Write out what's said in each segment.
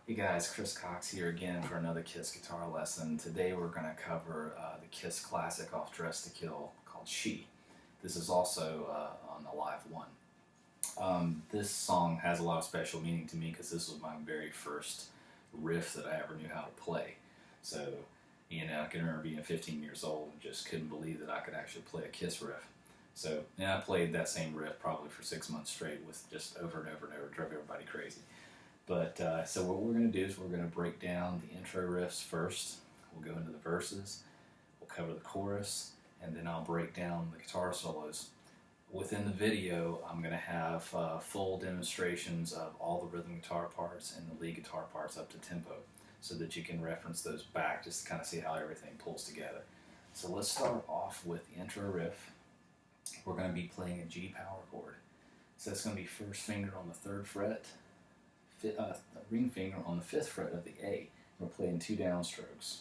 Hey guys, Chris Cox here again for another Kiss guitar lesson. Today we're going to cover the Kiss classic off Dress to Kill called She. This is also on the live one. This song has a lot of special meaning to me because this was my very first riff that I ever knew how to play. So, I can remember being 15 years old and just couldn't believe that I could actually play a Kiss riff. So, I played that same riff probably for 6 months straight with just over and over and over, drove everybody crazy. But so what we're going to do is we're going to break down the intro riffs first. We'll go into the verses, we'll cover the chorus, and then I'll break down the guitar solos. Within the video, I'm going to have full demonstrations of all the rhythm guitar parts and the lead guitar parts up to tempo, so that you can reference those back just to kind of see how everything pulls together. So let's start off with the intro riff. We're going to be playing a G power chord. So it's going to be first finger on the 3rd fret, ring finger on the 5th fret of the A. We're playing 2 downstrokes.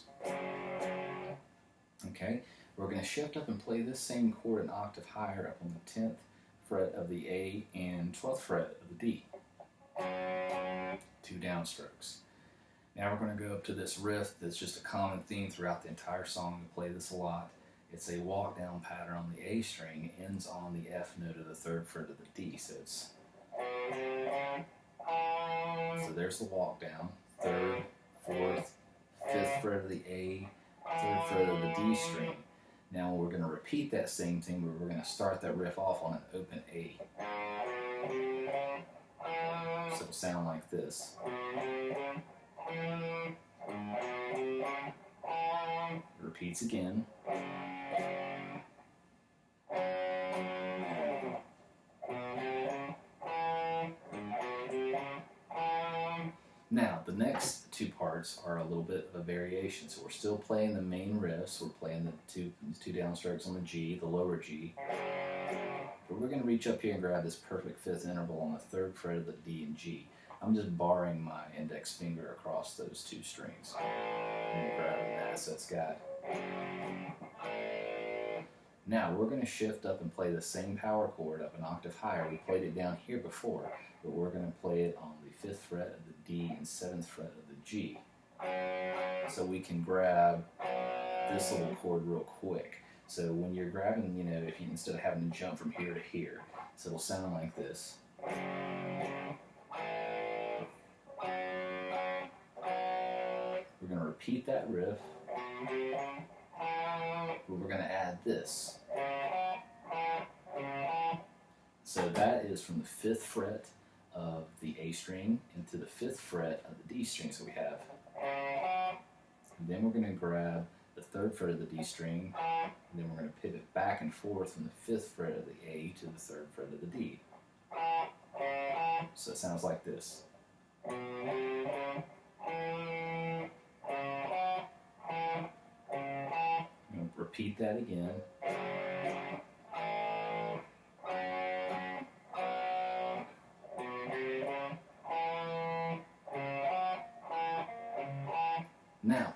Okay, we're going to shift up and play this same chord an octave higher up on the 10th fret of the A and 12th fret of the D. 2 downstrokes. Now we're going to go up to this riff that's just a common theme throughout the entire song. We play this a lot. It's a walk down pattern on the A string. It ends on the F note of the 3rd fret of the D. So there's the walk down, 3rd, 4th, 5th fret of the A, 3rd fret of the D string. Now we're going to repeat that same thing, but we're going to start that riff off on an open A. So it'll sound like this. It repeats again. Now, the next 2 parts are a little bit of a variation. So we're still playing the main riffs. We're playing the two downstrokes on the G, the lower G. But we're going to reach up here and grab this perfect 5th interval on the 3rd fret of the D and G. I'm just barring my index finger across those 2 strings. And grabbing that, so it's got. Now we're going to shift up and play the same power chord up an octave higher. We played it down here before, but we're going to play it on the 5th fret of the D and 7th fret of the G. So we can grab this little chord real quick. So when you're grabbing, if you instead of having to jump from here to here, so it'll sound like this. We're going to repeat that riff, but we're going to add this. So that is from the 5th fret of the A string into the 5th fret of the D string. So we have, and then we're going to grab the 3rd fret of the D string, and then we're going to pivot back and forth from the 5th fret of the A to the 3rd fret of the D. So it sounds like this. Repeat that again. Now,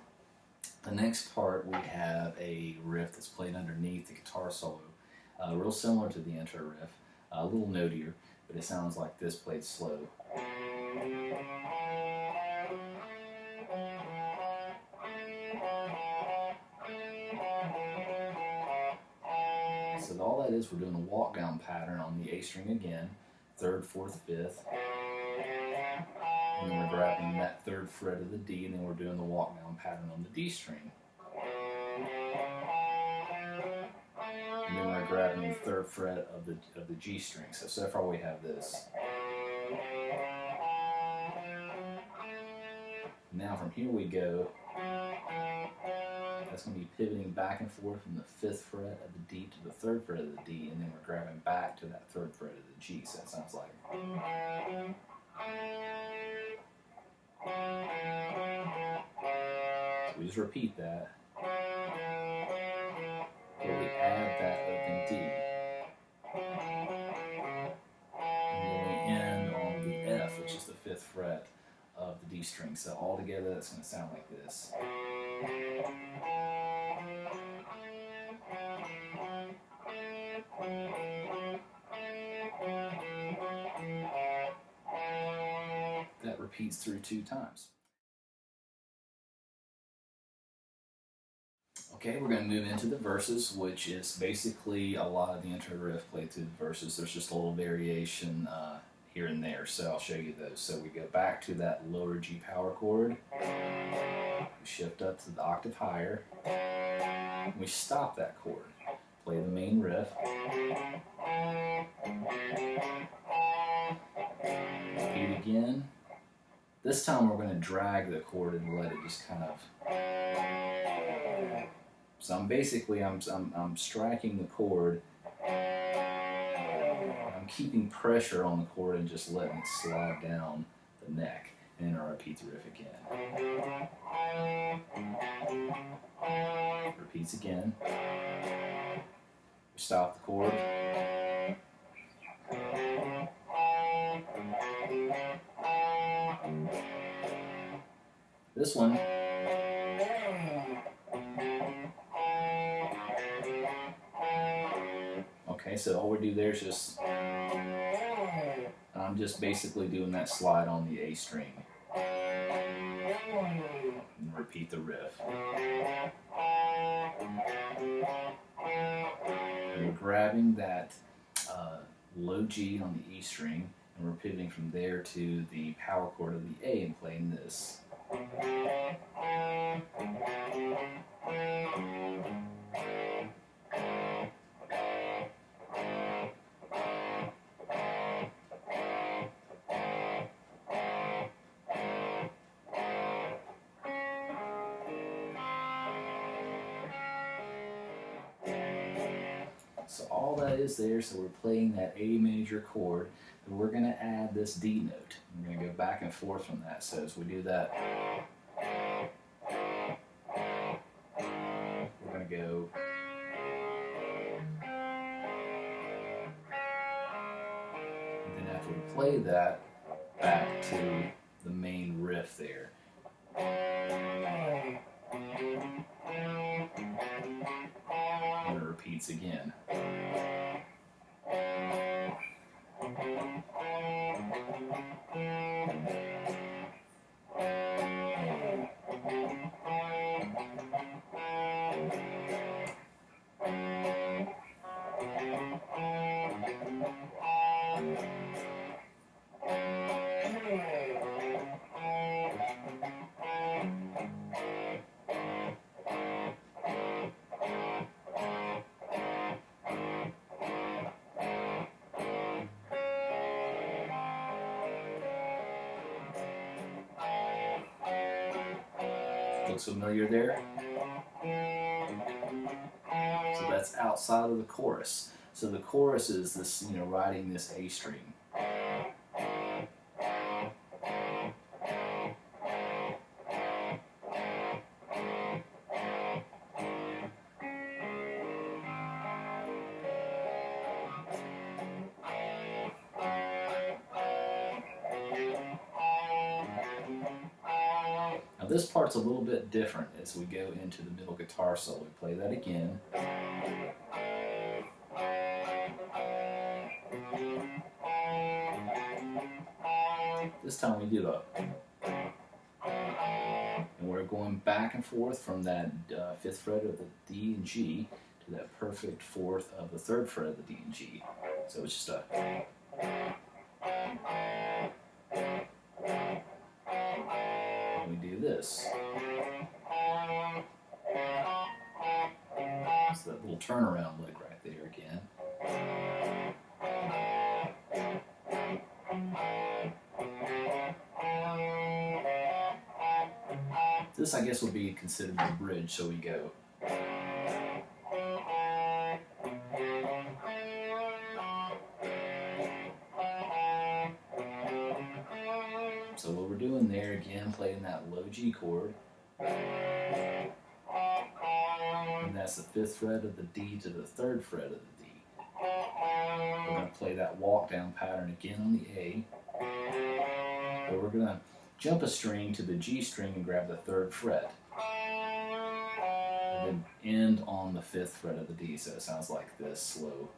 the next part we have a riff that's played underneath the guitar solo, real similar to the intro riff, a little notier, but it sounds like this played slow. So all that is, we're doing a walk down pattern on the A string again, 3rd, 4th, 5th, and then we're grabbing that 3rd fret of the D, and then we're doing the walk down pattern on the D string. And then we're grabbing the 3rd fret of the G string. So far we have this. Now from here we go. That's going to be pivoting back and forth from the 5th fret of the D to the 3rd fret of the D, and then we're grabbing back to that 3rd fret of the G. So it sounds like. So we just repeat that. Where we add that open D. And then we end on the F, which is the 5th fret of the D string. So all together that's going to sound like this. That repeats through 2 times. going to move into the verses, which is basically a lot of the intro riff played through the verses. There's just a little variation here and there, so I'll show you those. So we go back to that lower G power chord, we shift up to the octave higher, we stop that chord, play the main riff, repeat again. This time we're going to drag the chord and let it just kind of. So I'm striking the chord. I'm keeping pressure on the chord and just letting it slide down the neck. And then I'll repeat the riff again. Repeats again. Stop the chord. This one. Okay, so all we do there is just, I'm just basically doing that slide on the A string. And repeat the riff. And we're grabbing that low G on the E string, and we're pivoting from there to the power chord of the A and playing this. So all that is there, so we're playing that A major chord, and we're going to add this D note. We're going to go back and forth from that. So as we do that, we're going to go. And then after we play that, back to the main riff there. And it repeats again. Looks familiar there? So that's outside of the chorus. So the chorus is this, riding this A string. This part's a little bit different as we go into the middle guitar solo. We play that again. This time we do a, and we're going back and forth from that 5th fret of the D and G to that perfect 4th of the 3rd fret of the D and G. So it's just a. This. It's that little turnaround lick right there again. This, I guess, would be considered the bridge, so we go. So what we're doing there, again, playing that low G chord. And that's the 5th fret of the D to the 3rd fret of the D. We're going to play that walk down pattern again on the A. But we're going to jump a string to the G string and grab the 3rd fret. And then end on the 5th fret of the D, so it sounds like this, slow.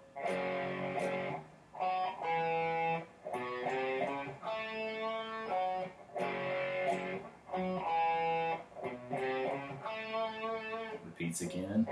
Repeats again.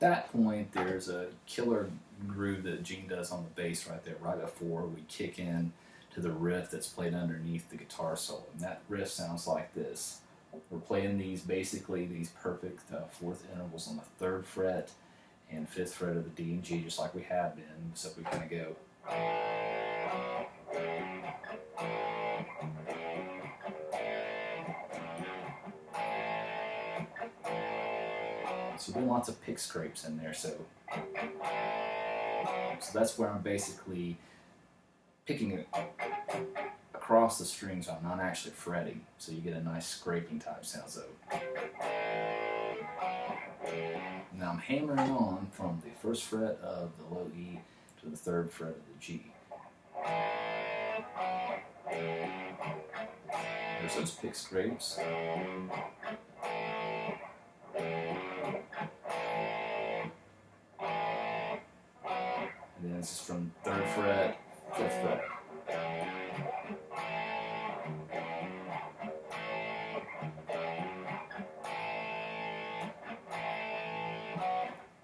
At that point, there's a killer groove that Gene does on the bass right there, right before we kick in to the riff that's played underneath the guitar solo. And that riff sounds like this. We're playing these, basically these perfect fourth intervals on the 3rd fret and 5th fret of the D and G, just like we have been, except we kind of go. So there's lots of pick scrapes in there, so that's where I'm basically picking it across the strings. I'm not actually fretting, so you get a nice scraping type sound. So now I'm hammering on from the 1st fret of the low E to the 3rd fret of the G. There's those pick scrapes. And then this is from 3rd fret, 5th fret.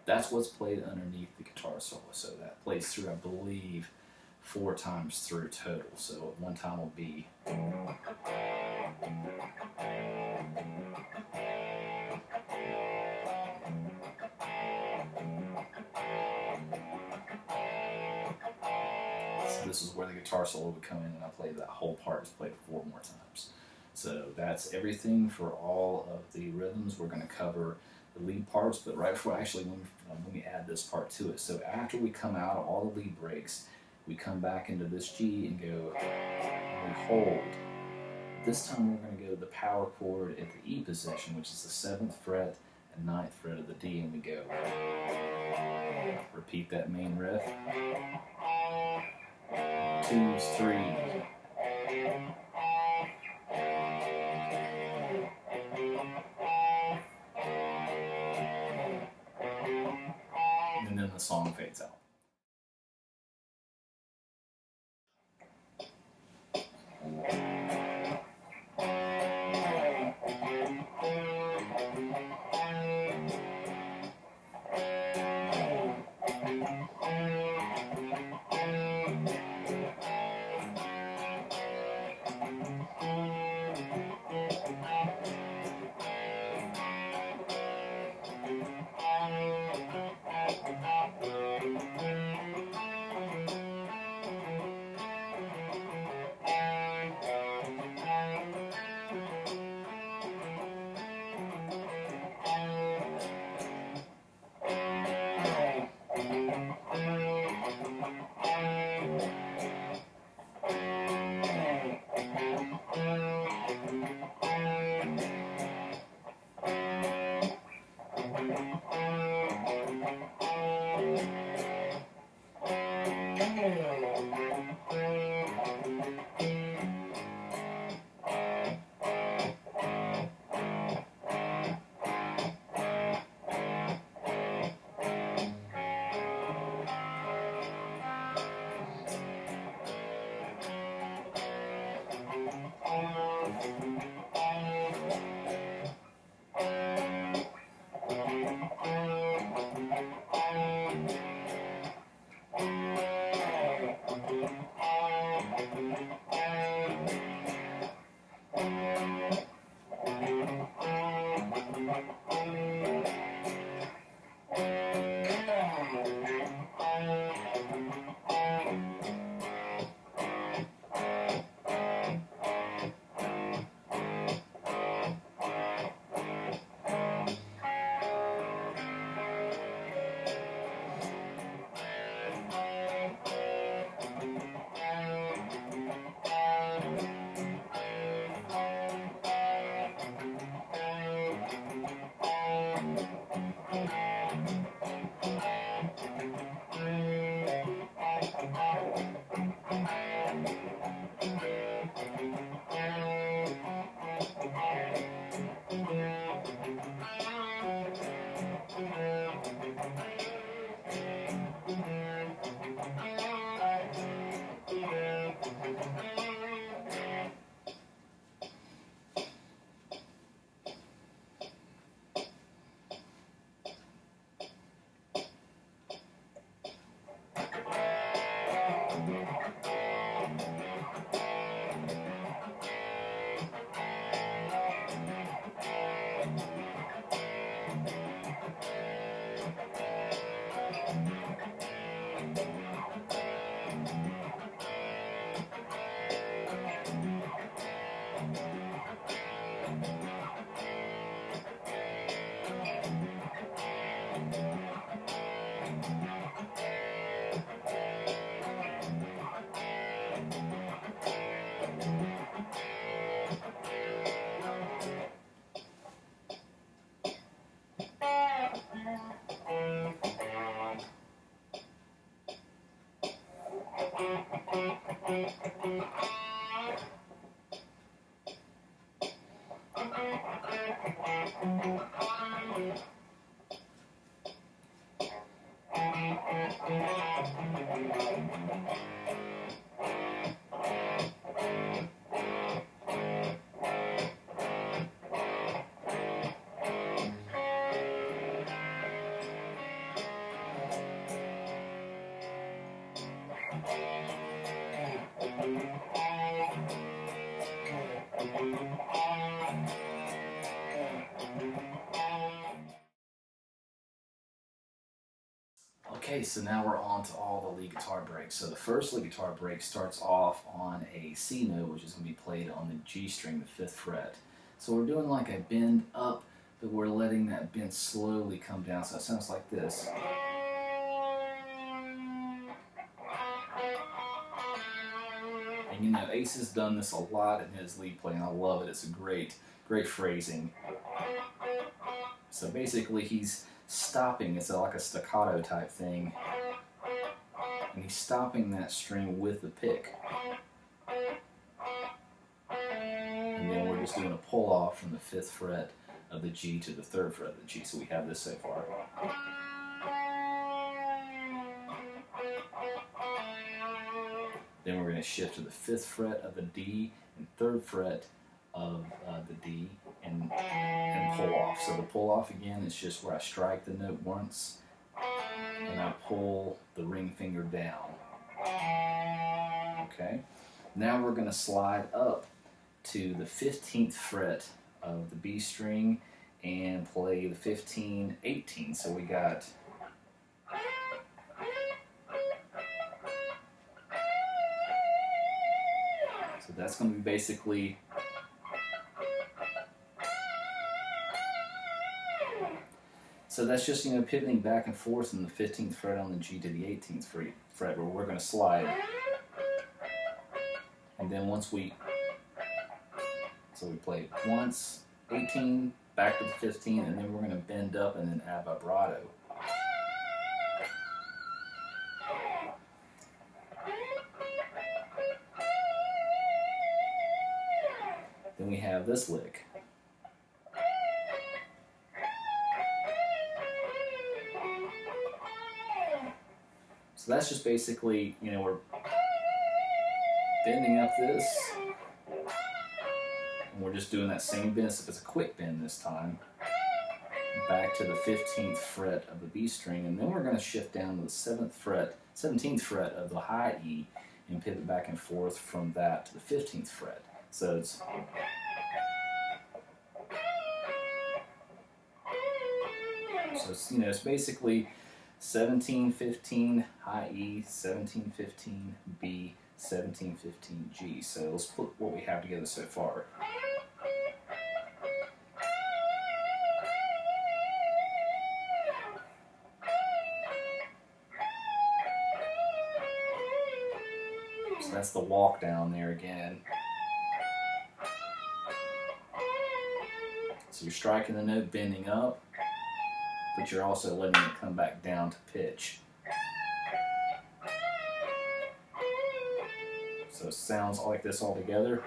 That's what's played underneath the guitar solo. So that plays through, I believe, 4 times through total. So one time will be. So this is where the guitar solo would come in, and I played that whole part, is played 4 more times. So that's everything for all of the rhythms. We're going to cover the lead parts, but right before, actually, let me add this part to it. So after we come out of all the lead breaks, we come back into this G and go, and we hold. This time we're going to go to the power chord at the E position, which is the 7th fret and 9th fret of the D, and we go. Repeat that main riff. 2, 3. And then the song fades out. Okay, so now we're on to all the lead guitar breaks. So the first lead guitar break starts off on a C note, which is going to be played on the G string, the 5th fret. So we're doing like a bend up, but we're letting that bend slowly come down. So it sounds like this. And you know, Ace has done this a lot in his lead playing. I love it. It's a great phrasing. So basically he's stopping, it's like a staccato type thing, and he's stopping that string with the pick. And then we're just doing a pull off from the 5th fret of the G to the 3rd fret of the G. So we have this so far. Then we're going to shift to the 5th fret of the D and 3rd fret of the D and pull off. So the pull off again is just where I strike the note once and I pull the ring finger down. Okay. Now we're going to slide up to the 15th fret of the B string and play the 15, 18. So we got so that's going to be basically so that's just, you know, pivoting back and forth from the 15th fret on the G to the 18th fret where we're going to slide. And then once we play once, 18, back to the 15, and then we're going to bend up and then add vibrato. Then we have this lick. So that's just basically, you know, we're bending up this, and we're just doing that same bend, except it's a quick bend this time, back to the 15th fret of the B string, and then we're going to shift down to the 17th fret of the high E, and pivot back and forth from that to the 15th fret. So it's you know, it's basically 17, 15, high E, 17, 15, B, 17, 15, G. So let's put what we have together so far. So that's the walk down there again. So you're striking the note, bending up, but you're also letting it come back down to pitch. So it sounds like this all together.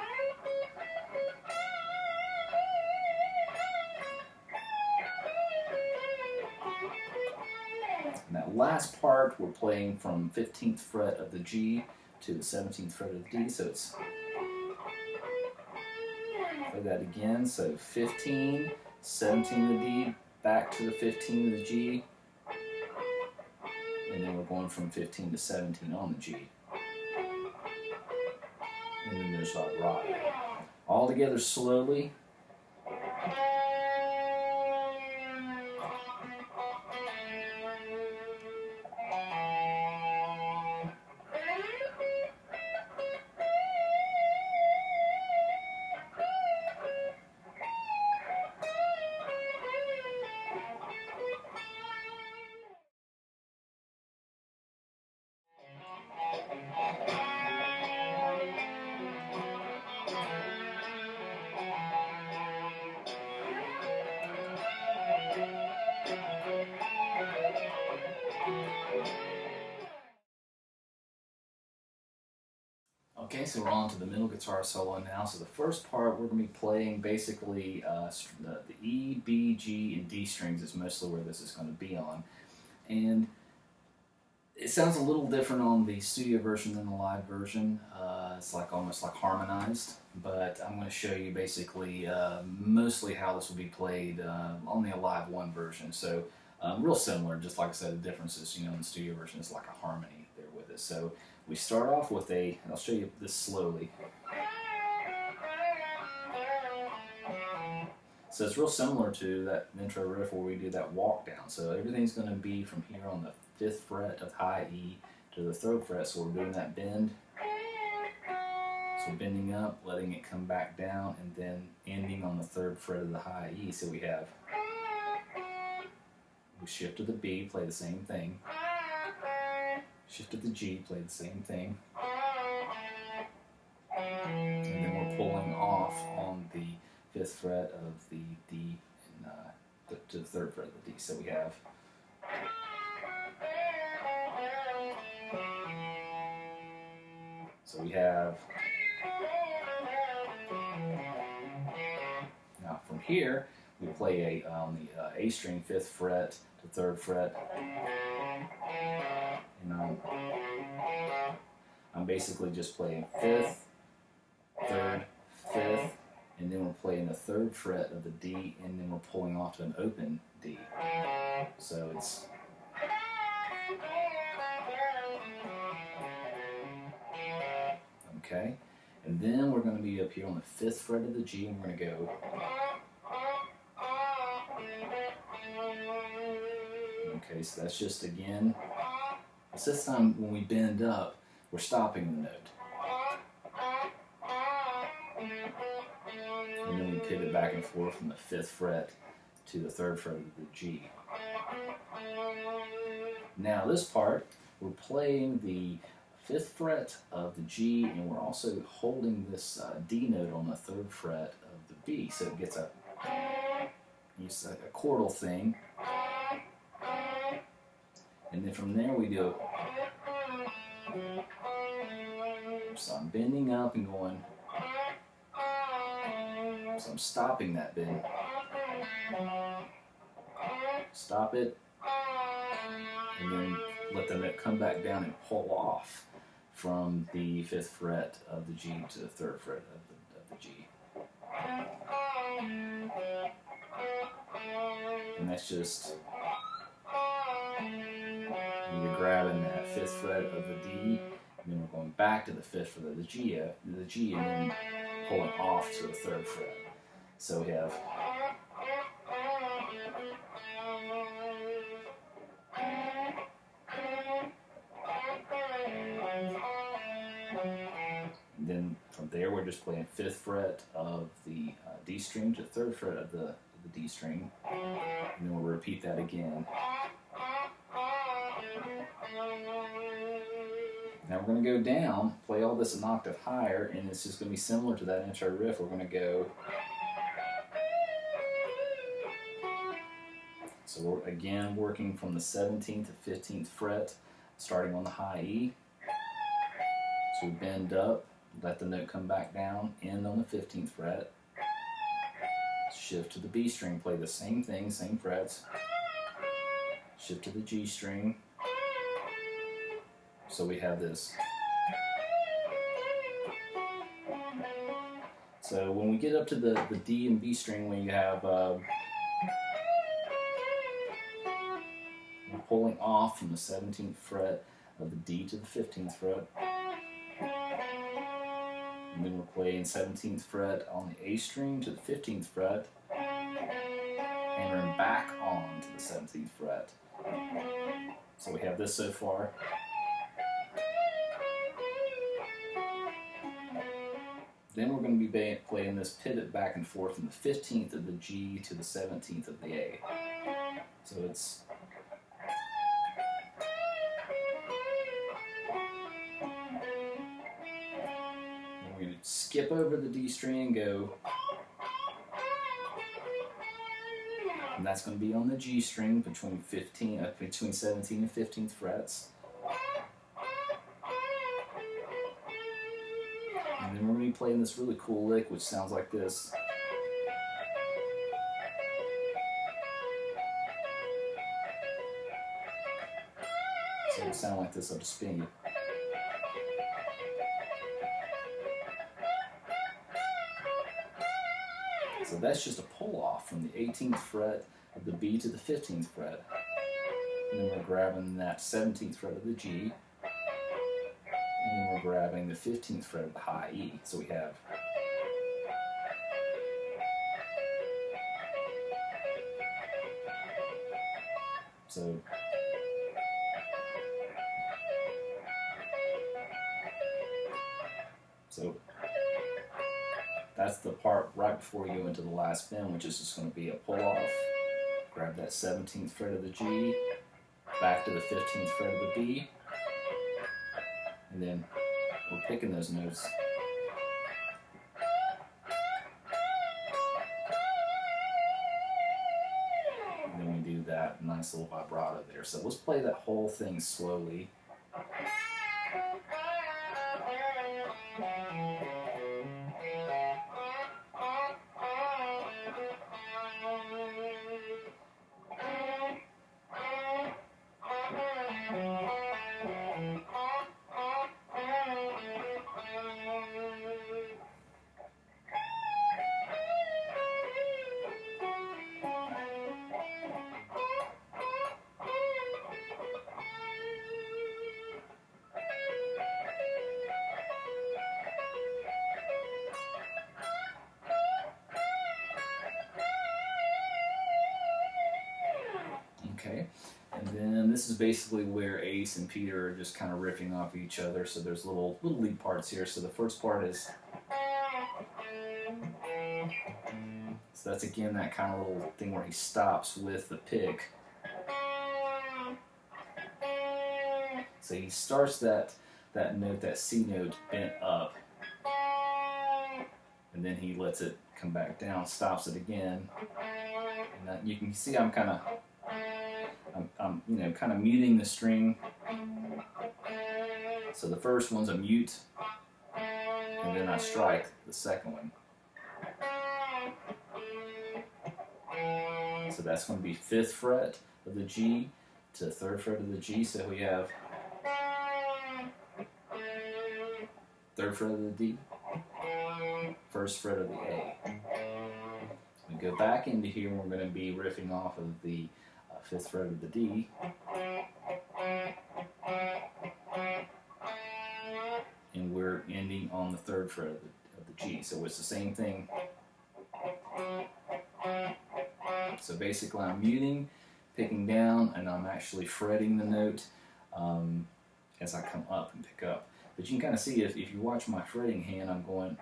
And that last part, we're playing from 15th fret of the G to the 17th fret of the D. So it's play that again. So 15, 17 of the D, back to the 15 of the G, and then we're going from 15 to 17 on the G. And then there's vibrato. All together slowly. Okay, so we're on to the middle guitar solo now. So the first part, we're going to be playing basically the E, B, G, and D strings is mostly where this is going to be on. And it sounds a little different on the studio version than the live version. It's like almost like harmonized, but I'm going to show you basically mostly how this will be played on the Live 1 version. So real similar, just like I said, the difference is, you know, in the studio version it's like a harmony there with it. So we start off with and I'll show you this slowly. So it's real similar to that intro riff where we do that walk down. So everything's going to be from here on the 5th fret of high E to the 3rd fret, so we're doing that bend. So bending up, letting it come back down, and then ending on the 3rd fret of the high E. So we shift to the B, play the same thing. Shift to the G, play the same thing. And then we're pulling off on the 5th fret of the D and to the 3rd fret of the D. So we have now from here we play on the A string 5th fret to 3rd fret, and I'm basically just playing 5th, 3rd, 5th, and then we're playing the 3rd fret of the D, and then we're pulling off to an open D. So it's okay, and then we're going to be up here on the 5th fret of the G, and we're going to go. Okay, so that's just again. This time when we bend up, we're stopping the note. And then we pivot back and forth from the 5th fret to the 3rd fret of the G. Now this part, we're playing the 5th fret of the G, and we're also holding this D note on the 3rd fret of the B, so it gets a chordal thing. And then from there we do. So I'm bending up and going. So I'm stopping that bend. Stop it. And then let the note come back down and pull off from the 5th fret of the G to the 3rd fret of the G. And that's just you're grabbing that 5th fret of the D, and then we're going back to the 5th fret of the G, and then pulling off to the 3rd fret. So we have and then from there we're just playing 5th fret of the D string to the 3rd fret of the D string, and then we'll repeat that again. Now we're going to go down, play all this an octave higher, and it's just going to be similar to that intro riff. We're going to go. So we're again working from the 17th to 15th fret, starting on the high E. So we bend up, let the note come back down, end on the 15th fret. Shift to the B string, play the same thing, same frets. Shift to the G string. So we have this. So when we get up to the D and B string, when you have we're pulling off from the 17th fret of the D to the 15th fret. And then we're playing 17th fret on the A string to the 15th fret. And we're back on to the 17th fret. So we have this so far. Then we're going to be playing this pivot back and forth from the 15th of the G to the 17th of the A. So it's we're going to skip over the D string and go, and that's going to be on the G string between 17 and 15th frets. And then we're going to be playing this really cool lick, which sounds like this. So it'll sound like this. I'll just spin you. So that's just a pull off from the 18th fret of the B to the 15th fret. And then we're grabbing that 17th fret of the G. And then we're grabbing the 15th fret of the high E. So we have so So that's the part right before you go into the last bend, which is just going to be a pull off. Grab that 17th fret of the G, back to the 15th fret of the B, and then we're picking those notes. And then we do that nice little vibrato there. So let's play that whole thing slowly. Okay, and then this is basically where Ace and Peter are just kind of riffing off each other. So there's little lead parts here. So the first part is, so that's again that kind of little thing where he stops with the pick. So he starts that note, that C note, bent up, and then he lets it come back down, stops it again, and you can see I'm kind of kind of muting the string. So the first one's a mute, and then I strike the second one. So that's going to be 5th fret of the G to 3rd fret of the G. So we have 3rd fret of the D, 1st fret of the A. We go back into here and we're going to be riffing off of the 5th fret of the D, and we're ending on the 3rd fret of the G. So it's the same thing. So basically I'm muting, picking down, and I'm actually fretting the note as I come up and pick up. But you can kind of see if you watch my fretting hand, I'm going,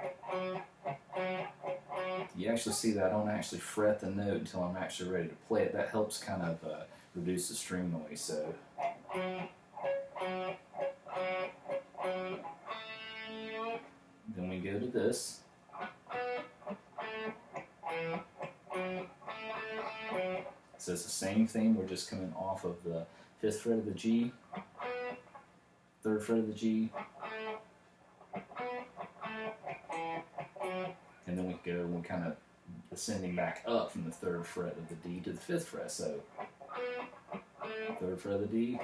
you actually see that I don't actually fret the note until I'm actually ready to play it. That helps kind of reduce the string noise. So then we go to this. So it's the same thing, we're just coming off of the 5th fret of the G, 3rd fret of the G, and then we're kind of ascending back up from the 3rd fret of the D to the 5th fret. So 3rd fret of the D,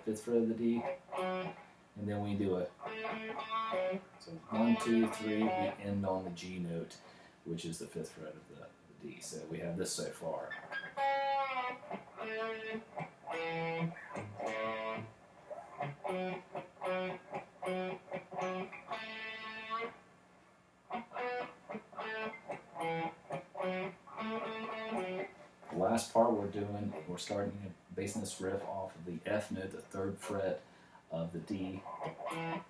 5th fret of the D, and then we do a, so 1, 2, 3, we end on the G note, which is the 5th fret of the D. So we have this so far. The last part we're starting basing this riff off of the F note, the 3rd fret of the D. And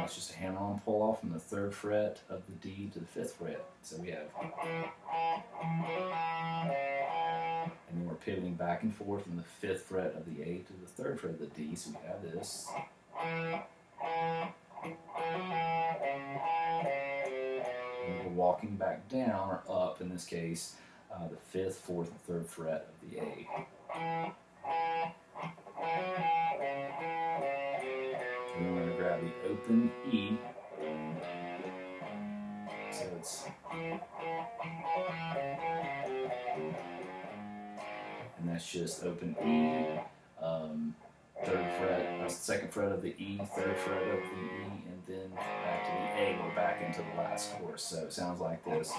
that's just a hammer-on pull-off from the 3rd fret of the D to the 5th fret. So we have, and then we're pivoting back and forth from the 5th fret of the A to the 3rd fret of the D. So we have this. And we're walking back down, or up in this case, the 5th, 4th, and 3rd fret of the A. And then we're going to grab the open E. So it's, and that's just open E, 3rd fret, 2nd fret of the E, 3rd fret of the E, and then back to the A. We're back into the last chorus. So it sounds like this.